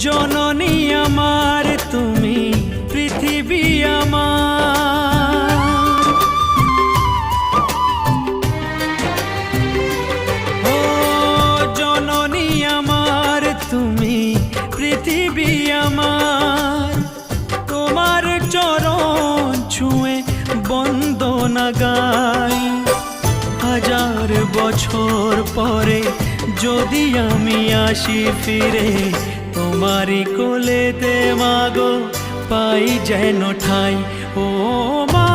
জননী আমার তুমি পৃথিবী আমার। ও জননী আমার তুমি পৃথিবী আমার, তোমার চরণ ছুঁয়ে বন্দনা গাই। হাজার বছর পরে যদি আমি আসি ফিরে, তোমারই কোলেতে মাগো পাই যেন ঠাই। ও মা